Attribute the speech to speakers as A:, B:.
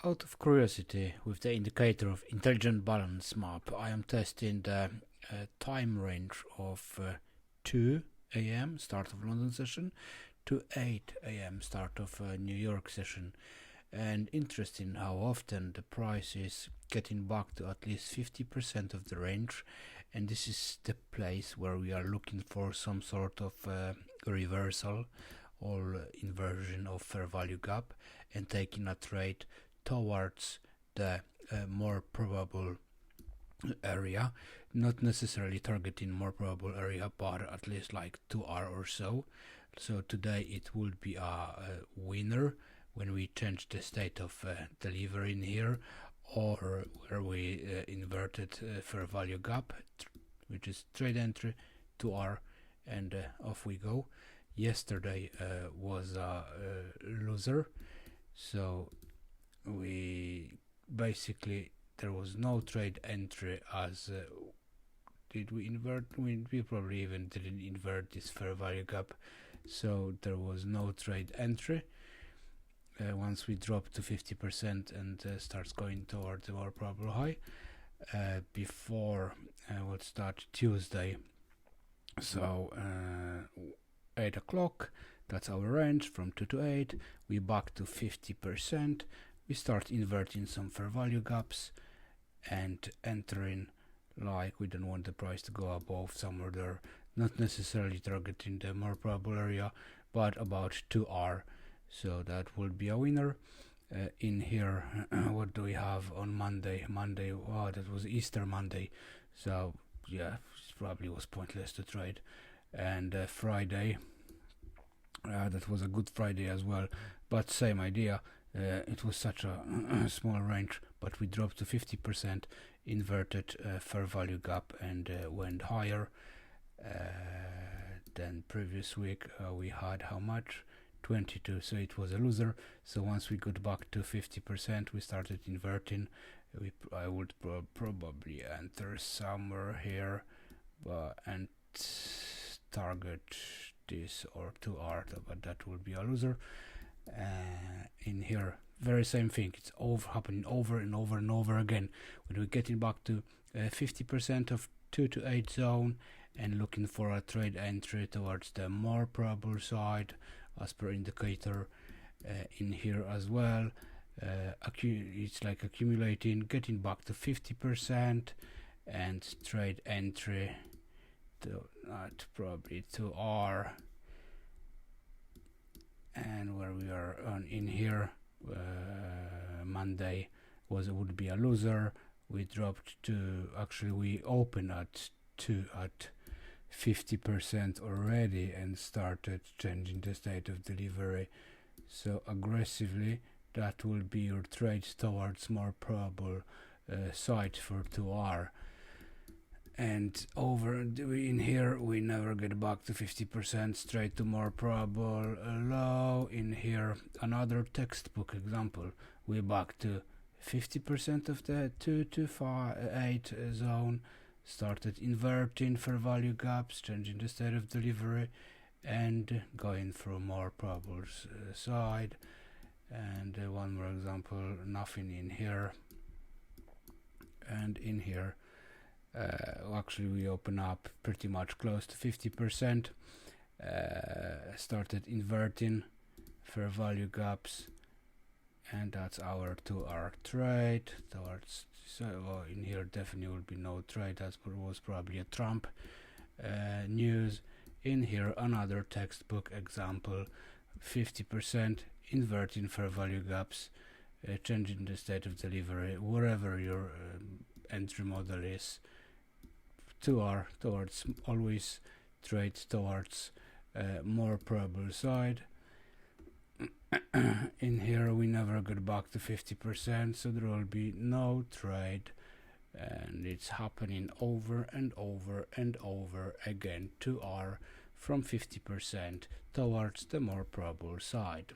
A: Out of curiosity, with the indicator of intelligent balance map, I am testing the time range of 2 a.m. start of London session to 8 a.m. start of New York session. And interesting how often the price is getting back to at least 50% of the range, and this is the place where we are looking for some sort of reversal or inversion of fair value gap and taking a trade towards the more probable area, not necessarily targeting more probable area, but at least like 2R or so. So today it would be a winner when we change the state of delivery in here, or where we inverted fair value gap, which is trade entry 2R, and off we go. Yesterday was a loser, so we basically, there was no trade entry as did we invert? We probably even didn't invert this fair value gap, so there was no trade entry. Once we drop to 50% and starts going towards the more probable high, before we'll start Tuesday, so 8 o'clock, that's our range from 2 to 8, we back to 50%, we start inverting some fair value gaps and entering, like we don't want the price to go above somewhere there, not necessarily targeting the more probable area, but about 2R, so that will be a winner. In here, what do we have on Monday? Oh, that was Easter Monday, so yeah, it probably was pointless to trade. And Friday, that was a good Friday as well, but same idea. It was such a small range, but we dropped to 50%, inverted fair value gap, and went higher than previous week. We had how much? 22, so it was a loser. So once we got back to 50%, we started inverting. I would probably enter somewhere here and target this or 2R, but that will be a loser. In here, very same thing, it's happening over and over and over again. When we're getting back to 50% of 2 to 8 zone and looking for a trade entry towards the more probable side as per indicator, in here as well, it's like accumulating, getting back to 50% and trade entry to probably to R, and where we are on in here, Monday would be a loser. We dropped to, actually we opened at 50% already and started changing the state of delivery, so aggressively that will be your trade towards more probable side for 2R. And over in here we never get back to 50%, straight to more probable low. In here, another textbook example, we back to 50% of the 2 to 8 zone, started inverting fair value gaps, changing the state of delivery, and going for more probable side. And one more example, nothing in here, and in here actually we open up pretty much close to 50%, started inverting fair value gaps, and that's our 2R trade towards. So in here definitely will be no trade, that was probably a Trump news. In here another textbook example, 50% inverting fair value gaps, changing the state of delivery, wherever your entry model is. 2R towards, always trade towards more probable side. In here we never get back to 50%, so there will be no trade, and it's happening over and over and over again. 2R from 50% towards the more probable side.